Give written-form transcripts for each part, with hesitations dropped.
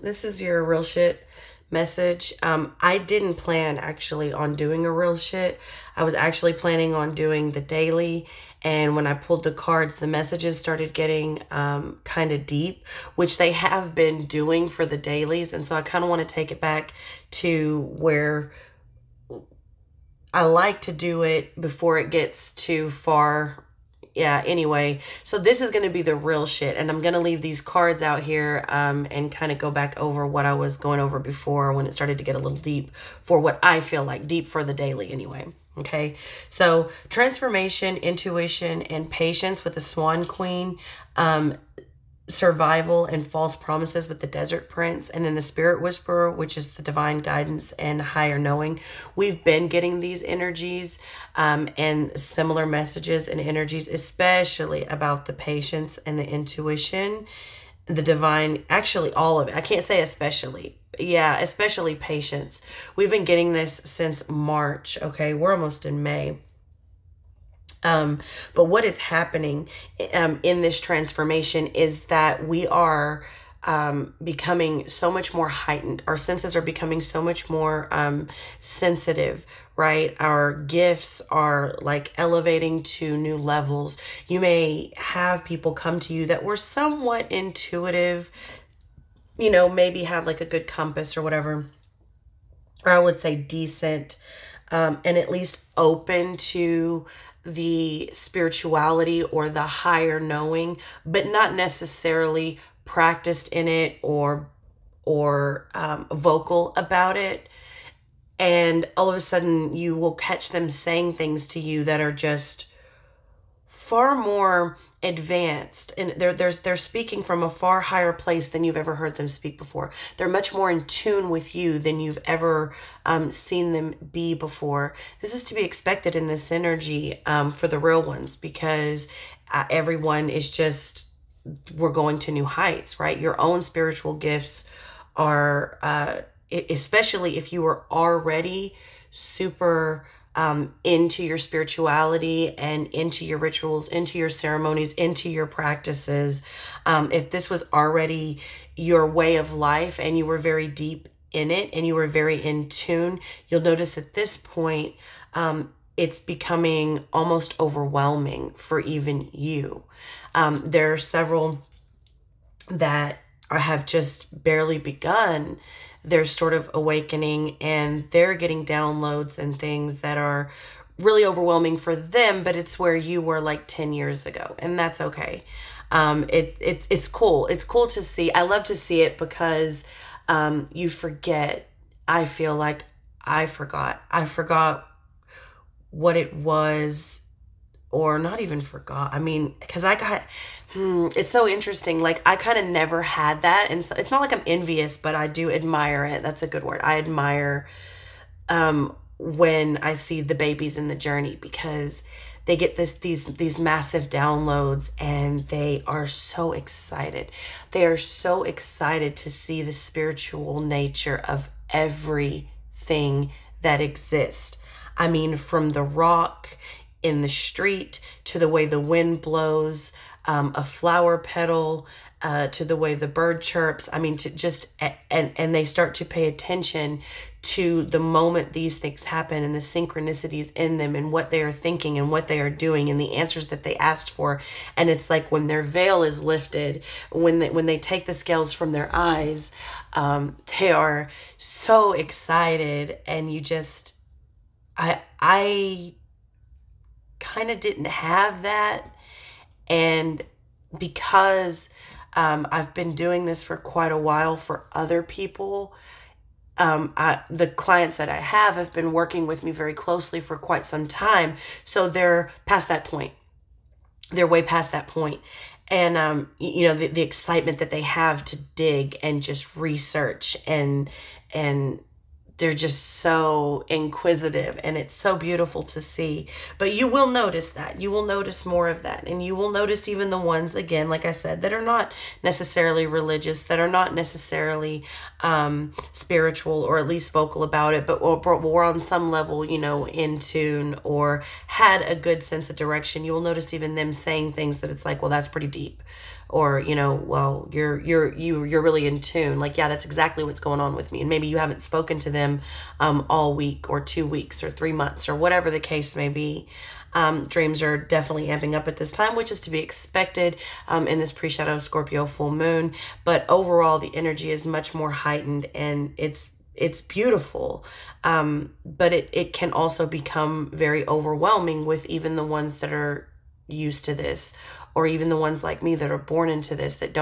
This is your real shit message. I didn't plan actually on doing a real shit. I was actually planning on doing the daily. And when I pulled the cards, the messages started getting kind of deep, which they have been doing for the dailies. And so I kind of want to take it back to where I like to do it before it gets too far. Yeah, anyway, so this is going to be the real shit, and I'm going to leave these cards out here and kind of go back over what I was going over before when it started to get a little deep for what I feel like, deep for the daily anyway. Okay, so transformation, intuition, and patience with the Swan Queen. Survival and false promises with the Desert Prince, and then the Spirit Whisperer, which is the divine guidance and higher knowing. We've been getting these energies and similar messages and energies, especially about the patience and the intuition, the divine, actually all of it. I can't say especially. Yeah, especially patience. We've been getting this since March. Okay, we're almost in May. But what is happening in this transformation is that we are becoming so much more heightened. Our senses are becoming so much more sensitive, right? Our gifts are like elevating to new levels. You may have people come to you that were somewhat intuitive, you know, maybe had like a good compass or whatever, or I would say decent, and at least open to the spirituality or the higher knowing, but not necessarily practiced in it or vocal about it. And all of a sudden you will catch them saying things to you that are just far more advanced, and they're speaking from a far higher place than you've ever heard them speak before. They're much more in tune with you than you've ever seen them be before. This is to be expected in this energy for the real ones, because everyone is just, we're going to new heights, right? Your own spiritual gifts are especially if you were already super into your spirituality and into your rituals, into your ceremonies, into your practices. If this was already your way of life and you were very deep in it and you were very in tune, you'll notice at this point, it's becoming almost overwhelming for even you. There are several that have just barely begun their sort of awakening, and they're getting downloads and things that are really overwhelming for them, but it's where you were like 10 years ago, and that's okay. It's cool. It's cool to see. I love to see it because you forget. I feel like I forgot what it was, or not even forgot. I mean, because I got, it's so interesting. Like, I kind of never had that. And so it's not like I'm envious, but I do admire it. That's a good word. I admire when I see the babies in the journey, because they get these massive downloads and they are so excited. They are so excited to see the spiritual nature of everything that exists. I mean, from the rock in the street, to the way the wind blows, a flower petal, to the way the bird chirps. I mean, to just, and they start to pay attention to the moment these things happen and the synchronicities in them and what they are thinking and what they are doing and the answers that they asked for. And it's like when their veil is lifted, when they take the scales from their eyes, they are so excited. And you just, I kind of didn't have that. And because I've been doing this for quite a while for other people, the clients that I have been working with me very closely for quite some time. So they're past that point. They're way past that point. And, you know, the excitement that they have to dig and just research, and they're just so inquisitive, and it's so beautiful to see. But you will notice that. You will notice more of that. And you will notice even the ones, again, like I said, that are not necessarily religious, that are not necessarily spiritual, or at least vocal about it, but were on some level, you know, in tune or had a good sense of direction. You will notice even them saying things that it's like, well, that's pretty deep. or, well, you're really in tune. Like, yeah, that's exactly what's going on with me. And maybe you haven't spoken to them all week or 2 weeks or 3 months or whatever the case may be. Dreams are definitely amping up at this time, which is to be expected in this pre-shadow Scorpio full moon. But overall, the energy is much more heightened, and it's beautiful. But it can also become very overwhelming with even the ones that are used to this, or even the ones like me that are born into this, that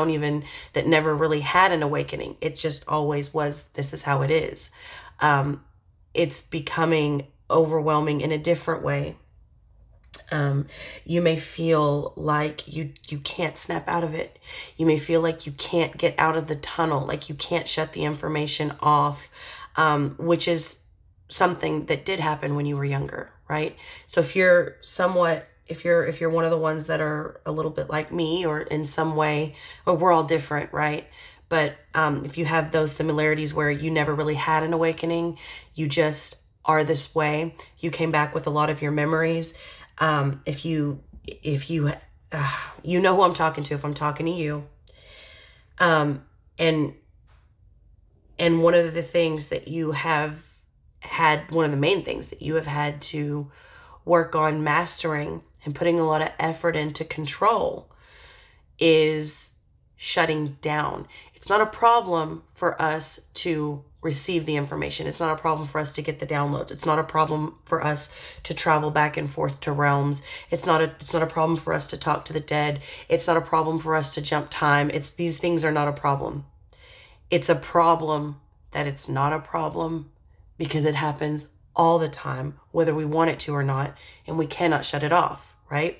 never really had an awakening. It just always was, this is how it is. It's becoming overwhelming in a different way. You may feel like you can't snap out of it. You may feel like you can't get out of the tunnel, like you can't shut the information off, which is something that did happen when you were younger, right? So if you're one of the ones that are a little bit like me, or in some way, or we're all different, right? But if you have those similarities where you never really had an awakening, you just are this way, you came back with a lot of your memories. If you know who I'm talking to, if I'm talking to you, and one of the things that you have had, one of the main things that you have had to work on mastering and putting a lot of effort into control is shutting down. It's not a problem for us to receive the information. It's not a problem for us to get the downloads. It's not a problem for us to travel back and forth to realms. It's not a problem for us to talk to the dead. It's not a problem for us to jump time. These things are not a problem. It's a problem that it's not a problem because it happens all the time, whether we want it to or not, and we cannot shut it off, right?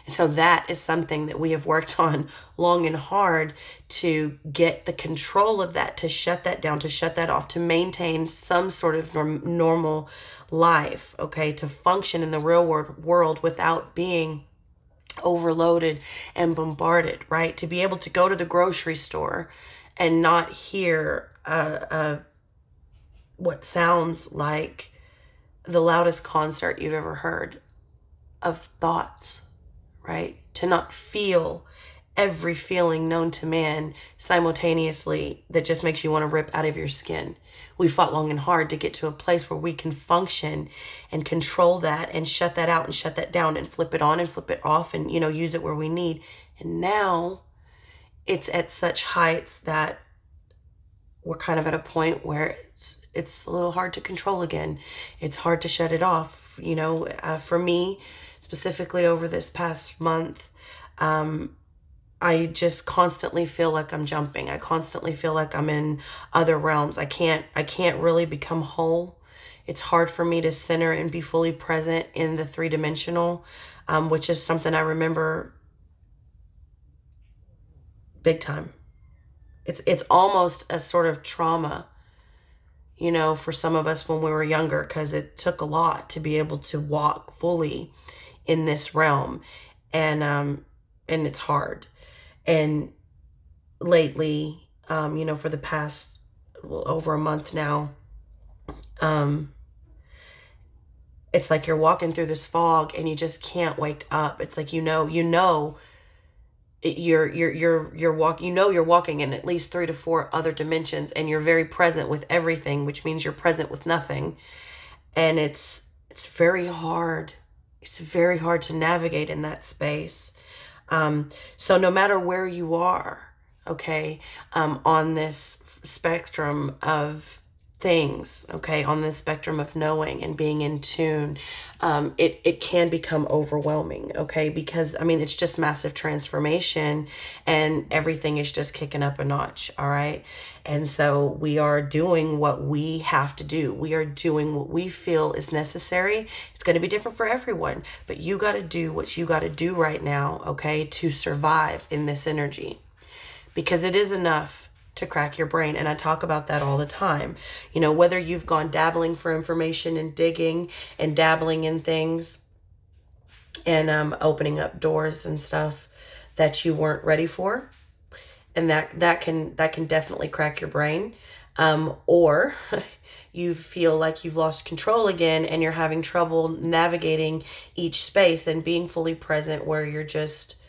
And so that is something that we have worked on long and hard, to get the control of that, to shut that down, to shut that off, to maintain some sort of normal life, okay? To function in the real world without being overloaded and bombarded, right? To be able to go to the grocery store and not hear what sounds like the loudest concert you've ever heard of thoughts, right? To not feel every feeling known to man simultaneously that just makes you want to rip out of your skin. We fought long and hard to get to a place where we can function and control that and shut that out and shut that down and flip it on and flip it off and, use it where we need. And now it's at such heights that we're kind of at a point where it's a little hard to control again. It's hard to shut it off. For me, specifically over this past month, I just constantly feel like I'm jumping. I constantly feel like I'm in other realms. I can't really become whole. It's hard for me to center and be fully present in the three-dimensional, which is something I remember big time. It's almost a sort of trauma, for some of us when we were younger, because it took a lot to be able to walk fully in this realm, and it's hard. And lately, for the past over a month now, it's like you're walking through this fog and you just can't wake up. It's like you're walking in at least 3 to 4 other dimensions, and you're very present with everything, which means you're present with nothing. And it's very hard. It's very hard to navigate in that space. So no matter where you are, okay, on this spectrum of things, okay, on this spectrum of knowing and being in tune, it can become overwhelming, okay, because it's just massive transformation, and everything is just kicking up a notch, all right? And so we are doing what we have to do. We are doing what we feel is necessary. It's going to be different for everyone, but you got to do what you got to do right now, okay, to survive in this energy, because it is enough to crack your brain. And I talk about that all the time. Whether you've gone dabbling for information and digging and dabbling in things and opening up doors and stuff that you weren't ready for, and that can definitely crack your brain, or you feel like you've lost control again and you're having trouble navigating each space and being fully present, where you're just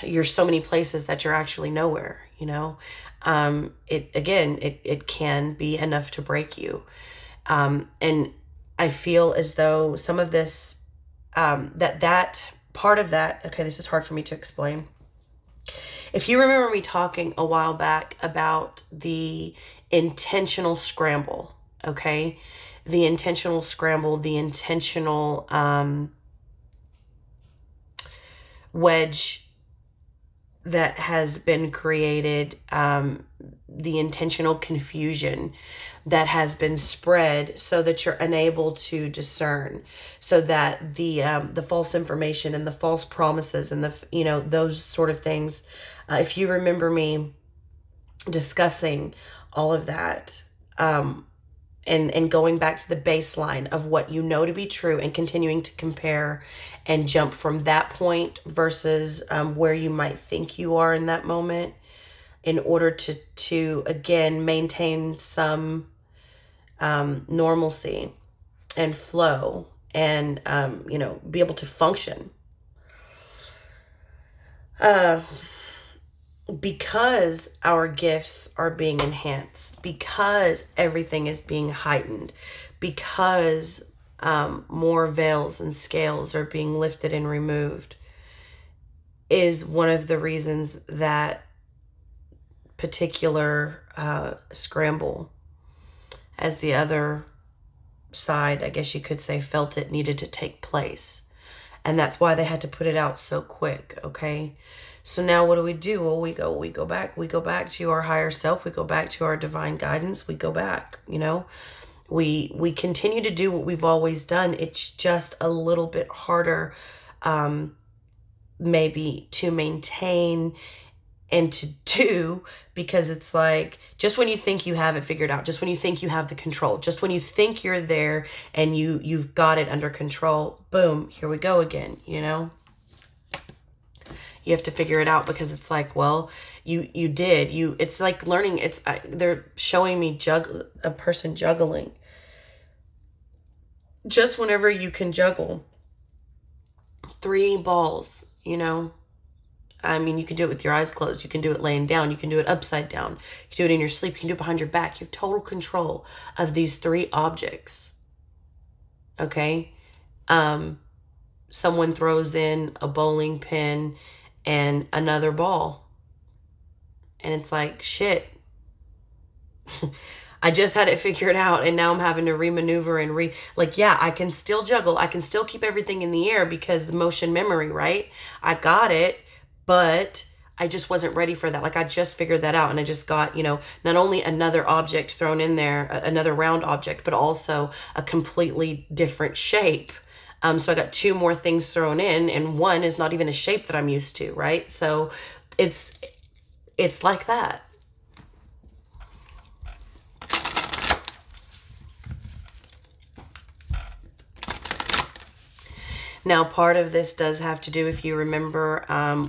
you're so many places that you're actually nowhere, you know. It can be enough to break you. And I feel as though some of this, that part of that, okay, this is hard for me to explain. If you remember me talking a while back about the intentional scramble, okay, the intentional scramble, the intentional wedge that has been created, the intentional confusion that has been spread so that you're unable to discern, so that the false information and the false promises and the, you know, those sort of things. If you remember me discussing all of that, and going back to the baseline of what you know to be true and continuing to compare and jump from that point versus where you might think you are in that moment, in order to again maintain some normalcy and flow, and you know, be able to function, because our gifts are being enhanced, because everything is being heightened, because more veils and scales are being lifted and removed, is one of the reasons that particular scramble, as the other side, I guess you could say, felt it needed to take place. And that's why they had to put it out so quick, okay? So now what do? Well, we go back to our higher self. We go back to our divine guidance. We go back, you know, we continue to do what we've always done. It's just a little bit harder, maybe, to maintain and to do, because it's like, just when you think you have it figured out, just when you think you have the control, just when you think you're there and you've got it under control, boom, here we go again, you know. You have to figure it out, because it's like, well, it's like learning. They're showing me a person juggling. Just whenever you can juggle 3 balls, you know, I mean, you can do it with your eyes closed. You can do it laying down. You can do it upside down. You can do it in your sleep. You can do it behind your back. You have total control of these 3 objects. Okay. Someone throws in a bowling pin and another ball, and it's like, shit. I just had it figured out, and now I'm having to remaneuver and yeah, I can still juggle. I can still keep everything in the air because motion memory, right? I got it, but I just wasn't ready for that. Like, I just figured that out, and I just got, you know, not only another object thrown in there, another round object, but also a completely different shape. So I got 2 more things thrown in, and one is not even a shape that I'm used to, right? So it's like that. Now, part of this does have to do, if you remember,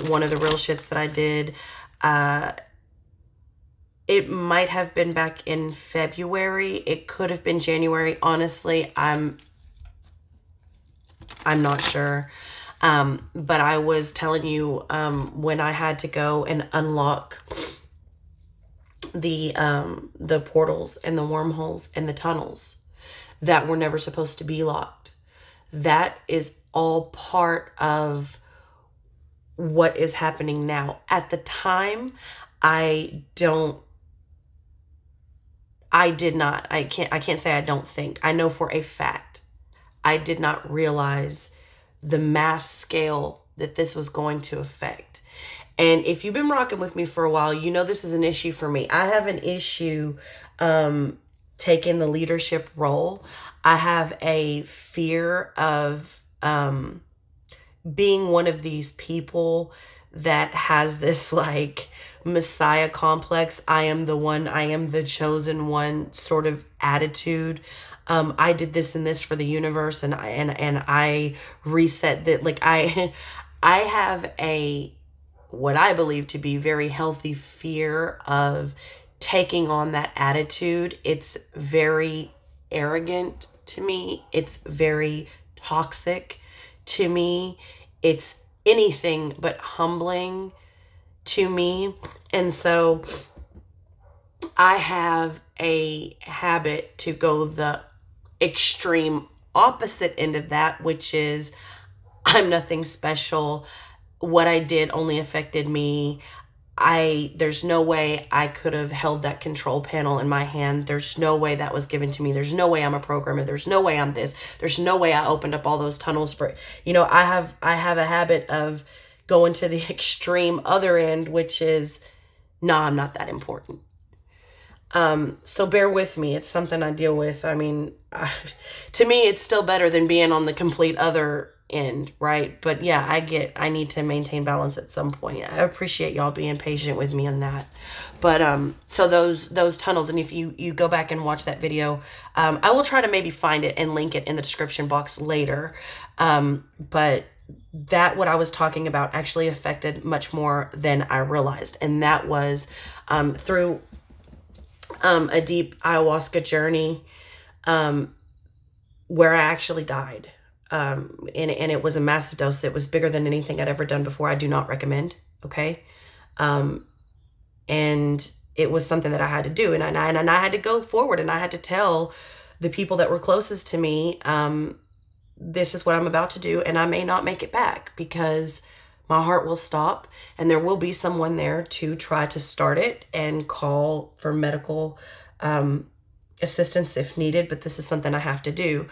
one of the real shits that I did, it might have been back in February. It could have been January. Honestly, I'm not sure. But I was telling you, when I had to go and unlock the portals and the wormholes and the tunnels that were never supposed to be locked. That is all part of what is happening now. At the time, I can't say I don't think. I know for a fact I did not realize the mass scale that this was going to affect. And if you've been rocking with me for a while, you know this is an issue for me. I have an issue taking the leadership role. I have a fear of being one of these people that has this like Messiah complex. I am the one, I am the chosen one sort of attitude. I did this and this for the universe, and I reset that. Like I have a, what I believe to be very healthy fear of taking on that attitude. It's very arrogant to me. It's very toxic to me. It's anything but humbling to me. And so I have a habit to go the extreme opposite end of that, which is I'm nothing special. What I did only affected me. There's no way I could have held that control panel in my hand. There's no way that was given to me. There's no way I'm a programmer. There's no way I'm this. There's no way I opened up all those tunnels for, I have a habit of going to the extreme other end, which is, nah, I'm not that important. So bear with me. It's something I deal with. I mean, to me, it's still better than being on the complete other end, right? But yeah, I need to maintain balance at some point. I appreciate y'all being patient with me on that. But so those tunnels, and if you go back and watch that video, I will try to maybe find it and link it in the description box later. But that what I was talking about actually affected much more than I realized, and that was through a deep ayahuasca journey where I actually died. And it was a massive dose. It was bigger than anything I'd ever done before. I do not recommend. Okay. And it was something that I had to do. And I had to go forward, and I had to tell the people that were closest to me, this is what I'm about to do. And I may not make it back because my heart will stop, and there will be someone there to try to start it and call for medical assistance if needed. But this is something I have to do.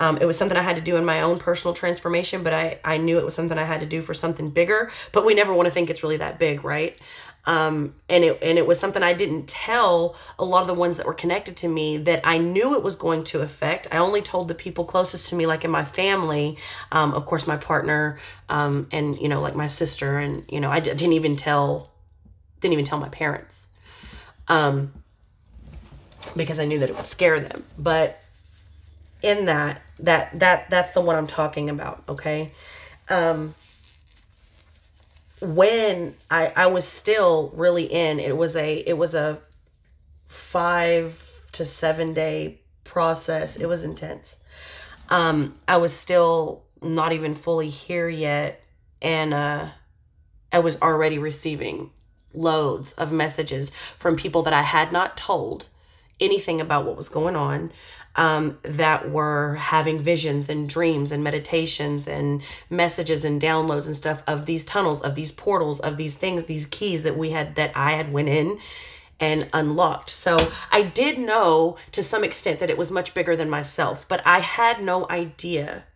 It was something I had to do in my own personal transformation, but I knew it was something I had to do for something bigger, but we never want to think it's really that big, right? And it was something I didn't tell a lot of the ones that were connected to me that I knew it was going to affect. I only told the people closest to me, like in my family, of course, my partner, and, like my sister, and, I didn't even tell my parents, because I knew that it would scare them. But in that's the one I'm talking about. Okay. When I was still really in, it was a 5 to 7 day process. It was intense. I was still not even fully here yet. And, I was already receiving loads of messages from people that I had not told anything about what was going on, that were having visions and dreams and meditations and messages and downloads and stuff of these tunnels, of these portals, of these things, these keys that I had went in and unlocked. So I did know to some extent that it was much bigger than myself, but I had no idea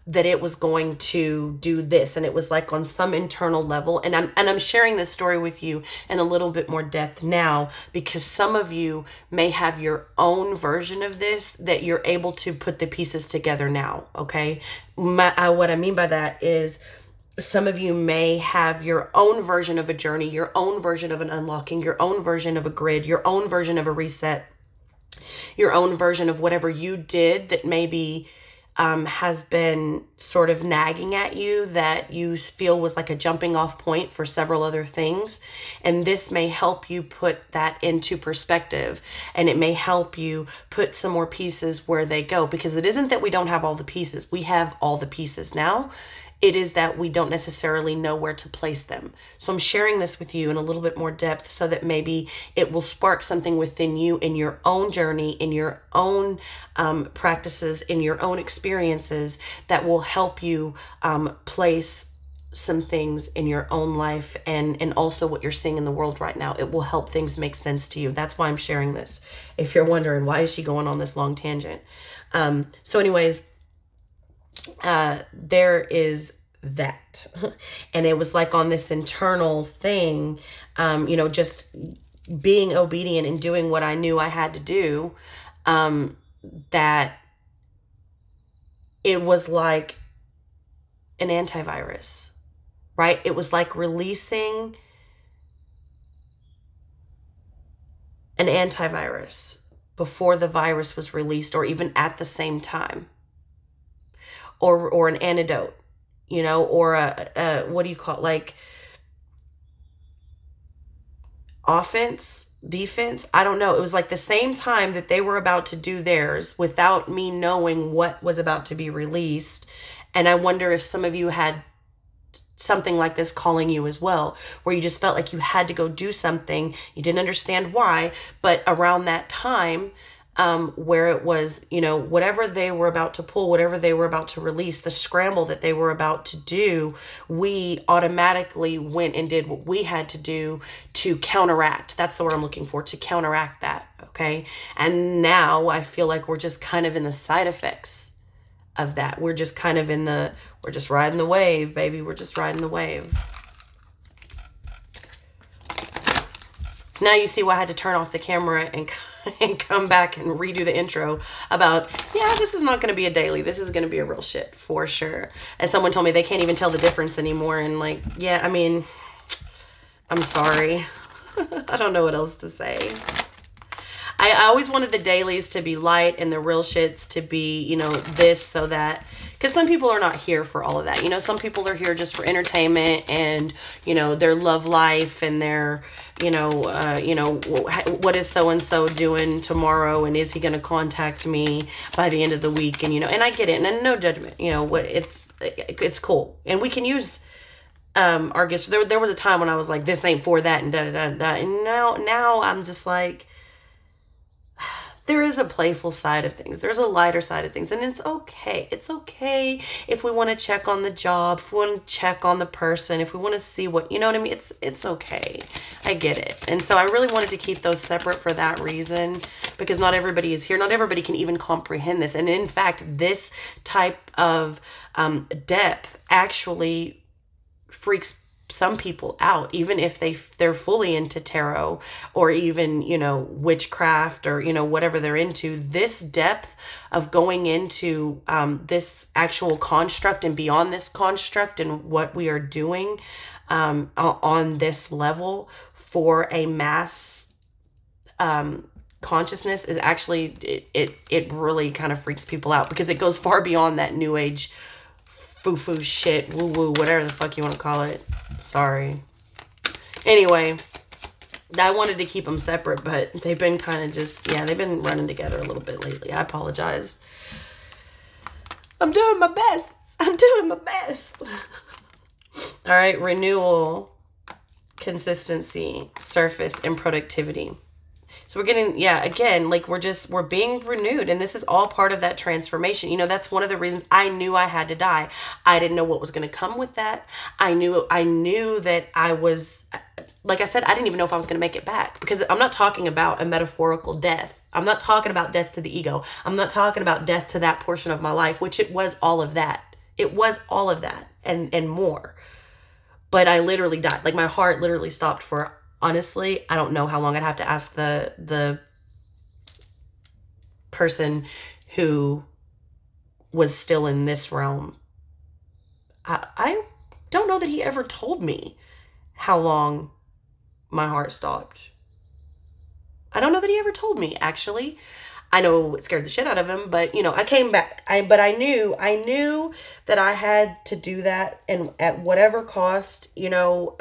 that it was going to do this. And it was like on some internal level. And I'm sharing this story with you in a little bit more depth now, because some of you may have your own version of this that you're able to put the pieces together now. Okay. What I mean by that is some of you may have your own version of a journey, your own version of an unlocking, your own version of a grid, your own version of a reset, your own version of whatever you did that maybe has been sort of nagging at you, that you feel was like a jumping off point for several other things. And this may help you put that into perspective, and it may help you put some more pieces where they go, because it isn't that we don't have all the pieces. We have all the pieces now. It is that we don't necessarily know where to place them. So I'm sharing this with you in a little bit more depth so that maybe it will spark something within you in your own journey, in your own practices, in your own experiences that will help you place some things in your own life, and also what you're seeing in the world right now. It will help things make sense to you. That's why I'm sharing this. If you're wondering, why is she going on this long tangent? So anyways, there is that. And it was like on this internal thing, just being obedient and doing what I knew I had to do, that it was like an antivirus, right? It was like releasing an antivirus before the virus was released, or even at the same time. Or an antidote, or a what do you call it? Like offense, defense. I don't know. It was like the same time that they were about to do theirs without me knowing what was about to be released. And I wonder if some of you had something like this calling you as well, where you just felt like you had to go do something. You didn't understand why, but around that time, where it was, you know, whatever they were about to pull, whatever they were about to release, the scramble that they were about to do, we automatically went and did what we had to do to counteract. That's the word I'm looking for, to counteract that. Okay. And now I feel like we're just kind of in the side effects of that. We're just kind of we're just riding the wave, baby. We're just riding the wave. Now you see why I had to turn off the camera and come back and redo the intro about, yeah, this is not going to be a daily. This is going to be a real shit for sure. And someone told me they can't even tell the difference anymore. And like, yeah, I mean, I'm sorry. I don't know what else to say. I always wanted the dailies to be light and the real shits to be, you know, this, so that, because some people are not here for all of that. You know, some people are here just for entertainment and, you know, their love life and their, you know, what is so-and-so doing tomorrow, and is he going to contact me by the end of the week? And, you know, and I get it, and no judgment, you know, what it's cool. And we can use our gifts. There was a time when I was like, this ain't for that, and da-da-da-da. And now I'm just like, there is a playful side of things. There's a lighter side of things. And it's okay. It's okay if we want to check on the job, if we want to check on the person, if we want to see what, you know what I mean? It's okay. I get it. And so I really wanted to keep those separate for that reason, because not everybody is here. Not everybody can even comprehend this. And in fact, this type of depth actually freaks some people out, even if they're fully into tarot or even, you know, witchcraft or, you know, whatever they're into. This depth of going into this actual construct and beyond this construct and what we are doing on this level for a mass consciousness is actually, it really kind of freaks people out, because it goes far beyond that new age foo-foo shit, woo-woo, whatever the fuck you want to call it. Sorry. Anyway, I wanted to keep them separate, but they've been kind of just, yeah, they've been running together a little bit lately. I apologize. I'm doing my best. I'm doing my best. All right, renewal, consistency, surface, and productivity. So we're getting, yeah, again, like we're being renewed, and this is all part of that transformation. You know, that's one of the reasons I knew I had to die. I didn't know what was going to come with that. I knew that I was, like I said, I didn't even know if I was going to make it back, because I'm not talking about a metaphorical death. I'm not talking about death to the ego. I'm not talking about death to that portion of my life, which it was all of that. It was all of that and more. But I literally died. Like my heart literally stopped for, honestly, I don't know how long. I'd have to ask the person who was still in this realm. I don't know that he ever told me how long my heart stopped. I don't know that he ever told me, actually. I know it scared the shit out of him, but you know, I came back. But I knew that I had to do that, and at whatever cost, you know,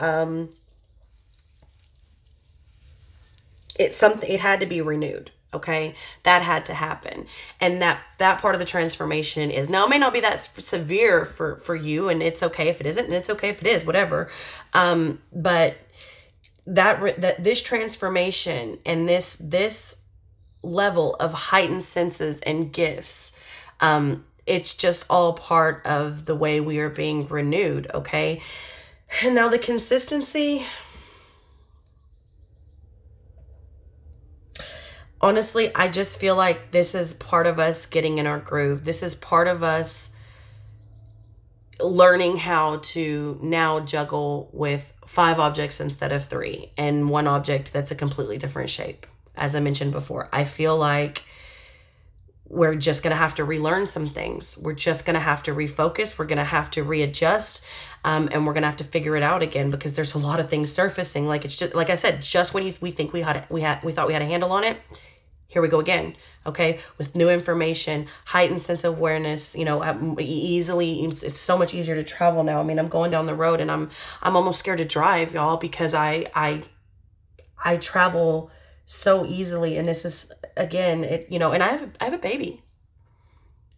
it had to be renewed. Okay, that had to happen. And that part of the transformation is, now it may not be that severe for you, and it's okay if it isn't, and it's okay if it is, whatever. But that this transformation and this level of heightened senses and gifts, it's just all part of the way we are being renewed. Okay. And now the consistency, honestly, I just feel like this is part of us getting in our groove. This is part of us learning how to now juggle with 5 objects instead of 3, and 1 object that's a completely different shape. As I mentioned before, I feel like we're just going to have to relearn some things. We're just going to have to refocus. We're going to have to readjust. And we're going to have to figure it out again, because there's a lot of things surfacing. Like, it's just, like I said, just when we think we thought we had a handle on it, here we go again. Okay. With new information, heightened sense of awareness, you know, easily, it's so much easier to travel now. I mean, I'm going down the road and I'm almost scared to drive, y'all, because I travel so easily. And this is, again, it, you know, and I have a baby.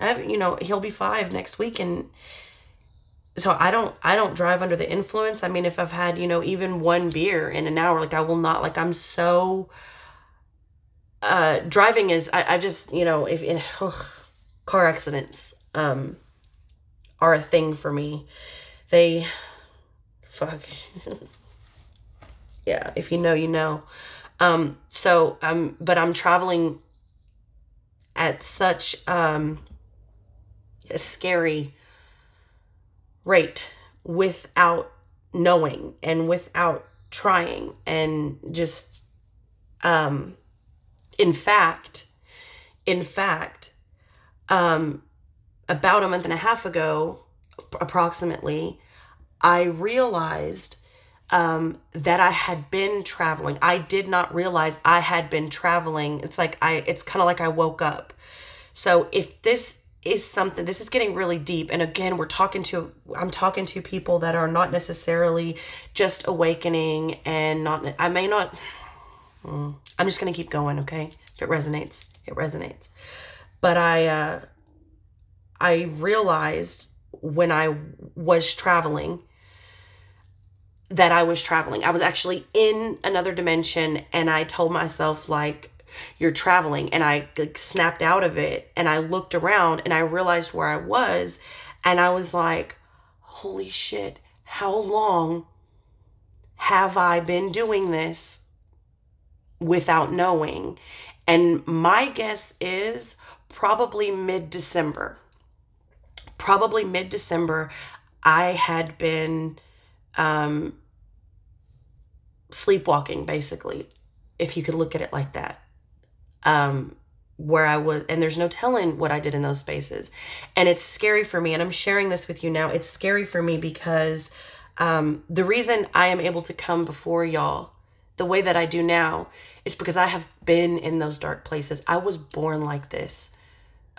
You know, he'll be 5 next week, and so I don't drive under the influence. I mean, if I've had, even one beer in an hour, like I will not, like I'm so driving is I just, if in car accidents are a thing for me. They fuck yeah, if you know, you know. But I'm traveling at such a scary rate without knowing and without trying, and just in fact in fact about a month and a half ago approximately, I realized that I had been traveling. I did not realize I had been traveling. It's kind of like I woke up. So if this is something, this is getting really deep. And again, I'm talking to people that are not necessarily just awakening, and I'm just going to keep going. Okay. If it resonates, it resonates. But I realized when I was traveling that I was traveling. I was actually in another dimension, and I told myself, like, you're traveling. And I like snapped out of it, and I looked around and I realized where I was, and I was like, holy shit, how long have I been doing this without knowing? And my guess is probably mid-December. Probably mid-December, I had been sleepwalking, basically, if you could look at it like that. Where I was, and there's no telling what I did in those spaces. And it's scary for me, and I'm sharing this with you now. It's scary for me because the reason I am able to come before y'all the way that I do now is because I have been in those dark places. I was born like this,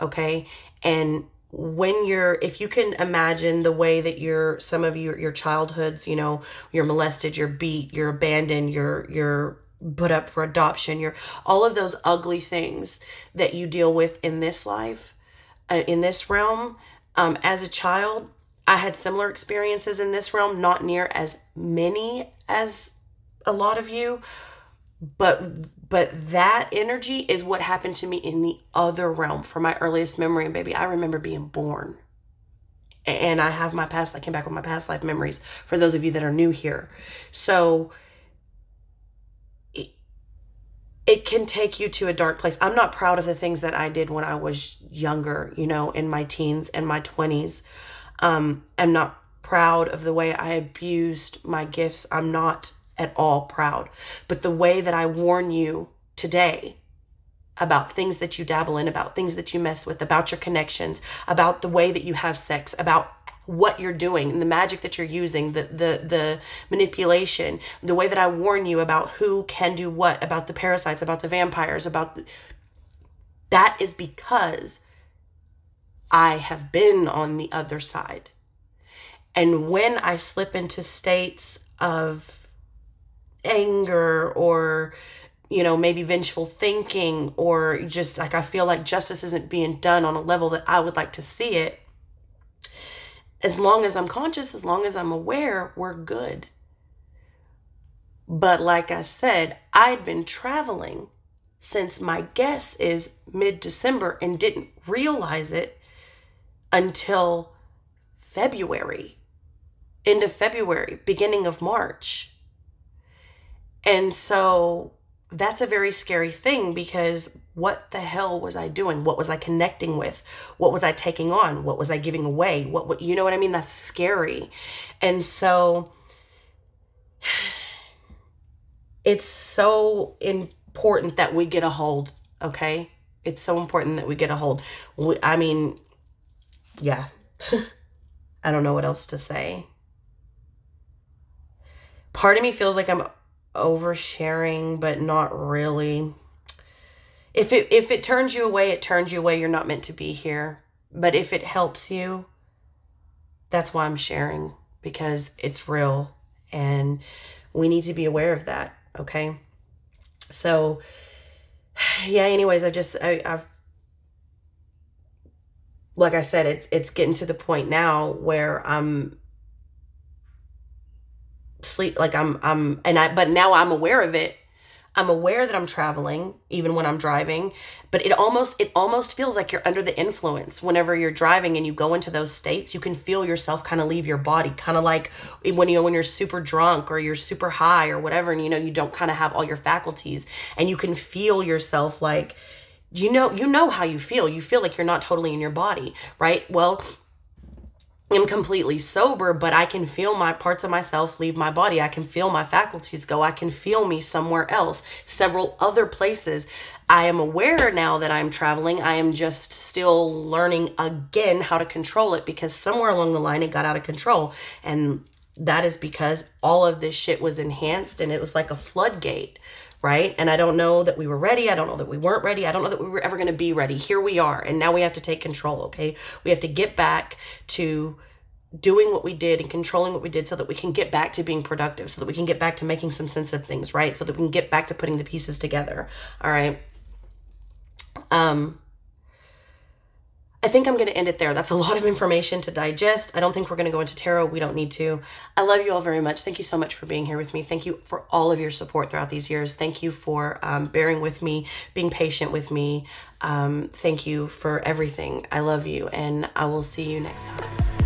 okay? And if you can imagine the way that some of your childhoods, you're molested, you're beat, you're abandoned, you're put up for adoption, you're all of those ugly things that you deal with in this life, in this realm. As a child, I had similar experiences in this realm, not near as many as a lot of you, but that energy is what happened to me in the other realm from my earliest memory. And baby, I remember being born, and I came back with my past life memories for those of you that are new here. So it can take you to a dark place. I'm not proud of the things that I did when I was younger, in my teens and my 20s. I'm not proud of the way I abused my gifts. I'm not at all proud. But the way that I warn you today about things that you dabble in, about things that you mess with, about your connections, about the way that you have sex, about what you're doing and the magic that you're using, the manipulation, the way that I warn you about who can do what, about the parasites, about the vampires, that is because I have been on the other side. And when I slip into states of anger, or maybe vengeful thinking, or just like I feel like justice isn't being done on a level that I would like to see it, as long as I'm conscious, as long as I'm aware, we're good. But like I said, I'd been traveling since, my guess is, mid-December, and didn't realize it until February, end of February, beginning of March. And so that's a very scary thing, because what the hell was I doing? What was I connecting with? What was I taking on? What was I giving away? What you know what I mean? That's scary. And so it's so important that we get a hold, okay? It's so important that we get a hold. Yeah. I don't know what else to say. Part of me feels like I'm oversharing, but not really. If it turns you away, it turns you away. You're not meant to be here. But if it helps you, that's why I'm sharing, because it's real, and we need to be aware of that. Okay. So yeah, anyways, I've like I said, it's getting to the point now where I'm sleep, like but now I'm aware of it. I'm aware that I'm traveling even when I'm driving, but it almost feels like you're under the influence whenever you're driving and you go into those states. You can feel yourself kind of leave your body, kind of like when you're super drunk or you're super high or whatever, and you don't kind of have all your faculties, and you can feel yourself like, you know how you feel. You feel like you're not totally in your body, right? Well, I'm completely sober, but I can feel my parts of myself leave my body. I can feel my faculties go. I can feel me somewhere else, several other places. I am aware now that I'm traveling. I am just still learning again how to control it, because somewhere along the line it got out of control. And that is because all of this shit was enhanced, and it was like a floodgate, right? And I don't know that we were ready. I don't know that we weren't ready. I don't know that we were ever going to be ready. Here we are. And now we have to take control, okay? We have to get back to doing what we did and controlling what we did, so that we can get back to being productive, so that we can get back to making some sense of things, right? So that we can get back to putting the pieces together. All right. I think I'm going to end it there. That's a lot of information to digest. I don't think we're going to go into tarot. We don't need to. I love you all very much. Thank you so much for being here with me. Thank you for all of your support throughout these years. Thank you for bearing with me, being patient with me. Thank you for everything. I love you, and I will see you next time.